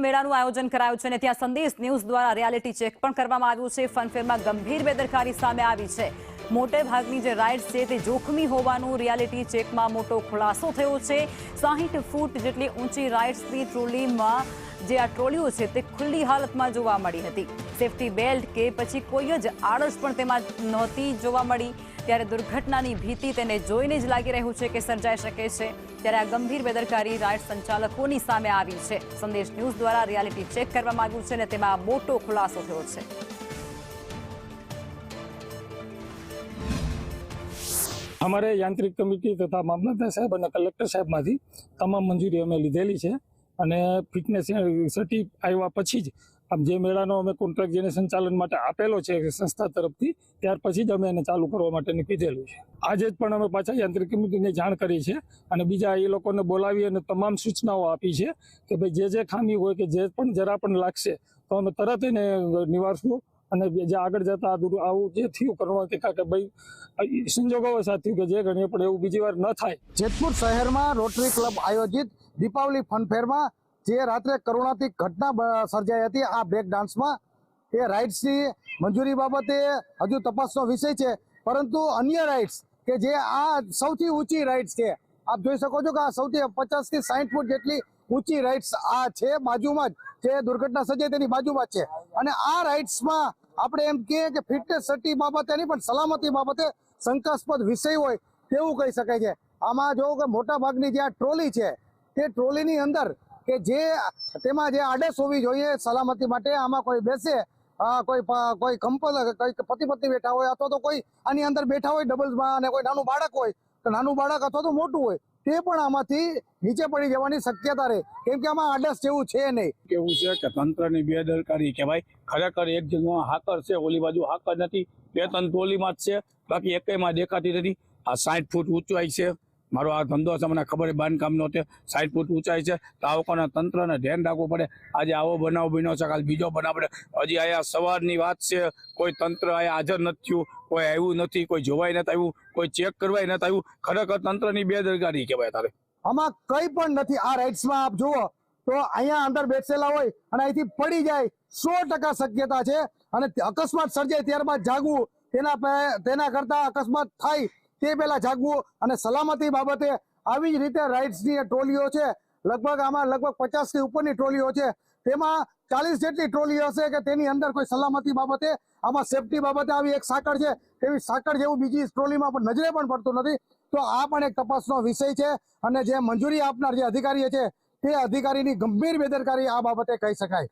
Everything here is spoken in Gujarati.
મેળાનું આયોજન કરાયું છે અને ત્યાં સંદેશ ન્યૂઝ દ્વારા રિયાલિટી ચેક પણ કરવામાં આવ્યું છે। ફનફેરમાં ગંભીર બેદરકારી સામે આવી છે। મોટે ભાગની જે રાઇડ્સ છે તે જોખમી હોવાનું રિયાલિટી ચેકમાં મોટો ખુલાસો થયો છે। 60 ફૂટ જેટલી ઊંચી રાઇડ્સની ટ્રોલીમાં જે આ ટ્રોલીઓ છે તે ખુલ્લી હાલતમાં જોવા મળી હતી। સેફટી બેલ્ટ કે પછી કોઈ જ આડસ પણ તેમાં નહોતી જોવા મળી। ત્યારે દુર્ઘટનાની ભીતિ તેને જોઈને જ લાગી રહ્યું છે કે સર્જાઈ શકે છે। ત્યારે આ ગંભીર બેદરકારી રાઇડ સંચાલકોની સામે આવી છે। સંદેશ ન્યૂઝ દ્વારા રિયાલિટી ચેક કરવામાં આવ્યું છે અને તેમાં મોટો ખુલાસો થયો છે। हमारे यांत्रिक कमिटी तथा मामलतदार साहब और कलेक्टर साहब में तमाम मंजूरी अमे लीधेली है અને ફિટનેસ સર્ટી આવ્યા પછી જ આમ જે મેળાનો અમે કોન્ટ્રાક્ટ જેને સંચાલન માટે આપેલો છે સંસ્થા તરફથી ત્યાર પછી જ અમે એને ચાલુ કરવા માટેનું કીધેલું છે। આજે જ પણ અમે પાછા યાંત્રિક કમિટીને જાણ કરી છે અને બીજા એ લોકોને બોલાવી અને તમામ સૂચનાઓ આપી છે કે ભાઈ જે ખામી હોય કે જે પણ જરા પણ લાગશે તો અમે તરત એને નિવારશું અને જે આગળ જતા આવું જે થયું કરવા કે ભાઈ સંજોગો સાથે કે જે ગણીએ પણ એવું બીજી વાર ન થાય। જેતપુર શહેરમાં રોટરી ક્લબ આયોજિત દીપાવલી ફનફેરમાં જે રાત્રે કરુણાતિક ઘટના સર્જાઈ હતી આ બ્રેક ડાન્સમાં એ રાઇડ્સની મંજૂરી બાબતે હજુ તપાસનો વિષય છે, પરંતુ અન્ય રાઇડ્સ કે જે આ સૌથી ઊંચી રાઇડ્સ છે, આપ જોઈ શકો છો કે આ સૌથી 50 થી 60 ફૂટ જેટલી ઊંચી રાઇડ્સ આ છે, બાજુમાં જ જે દુર્ઘટના સર્જાઈ તેની બાજુમાં જ છે। અને આ રાઇડ્સમાં આપણે એમ કહીએ કે ફિટનેસ સર્ટી બાબતે નહીં પણ સલામતી બાબતે શંકાસ્પદ વિષય હોય તેવું કહી શકાય છે। આમાં જો કે મોટા ભાગની જે આ ટ્રોલી છે તે ટ્રોલીની અંદર કે જે તેમાં જે આડસ હોવી જોઈએ સલામતી માટે, આમાં કોઈ બેસે કોઈ કમ્પલ કોઈ પતિ પત્ની બેઠા હોય અથવા તો કોઈ આની અંદર બેઠા હોય ડબલ્સમાં અને કોઈ નાનું બાળક હોય તો નાનું બાળક અથવા તો મોટું હોય તે પણ આમાંથી નીચે પડી જવાની શક્યતા રહે, કેમ કે આમાં આડસ જેવું છે નહીં। કેવું છે કે તંત્રની બેદરકારી કહેવાય। ખરેખર એક જગ્યામાં હાકર છે, ઓલી બાજુ હાકર નથી, 2-3 ટોલીમાં જ છે, બાકી એકમાં દેખાતી નથી। આ 60 ફૂટ ઊંચાઈ છે, મારો આ ધંધો છે, મને ખબર બાંધકામનો છે, 60 ફૂટ ઊંચાઈ છે, તો આ લોકોના તંત્રને ધ્યાન રાખવું પડે। આજે આવો બનાવ બન્યો છે, કાલ બીજો બનાવ બને। હજી અહીંયા સવારની વાત છે, કોઈ તંત્ર અહીંયા હાજર નથી થયું, કોઈ આવ્યું નથી, કોઈ જોવાય નથી આવ્યું, કોઈ ચેક કરવાય નથી આવ્યું। ખરેખર તંત્રની બેદરકારી કહેવાય। તારે આમાં કંઈ પણ નથી। આ રાઇડ્સમાં આપ જુઓ તો અહીંયા અંદર બેસેલા હોય અને અહીંથી પડી જાય 100% શક્યતા છે અને અકસ્માત સર્જાય ત્યારબાદ જાગવું તેના કરતા અકસ્માત થાય તે પહેલા જાગવું। અને સલામતી બાબતે આવી જ રીતે રાઇડ્સની ટ્રોલીઓ છે, લગભગ આમાં લગભગ 50 થી ઉપરની ટ્રોલીઓ છે, તેમાં 40 જેટલી ટ્રોલી હશે કે તેની અંદર કોઈ સલામતી બાબતે આમાં સેફટી બાબતે આવી એક સાંકળ છે, તેવી સાંકળ જેવું બીજી ટ્રોલીમાં પણ નજરે પણ પડતું નથી। તો આ પણ એક તપાસનો વિષય છે અને જે મંજૂરી આપનાર જે અધિકારી છે તે અધિકારીની ગંભીર બેદરકારી આ બાબતે કહી શકાય।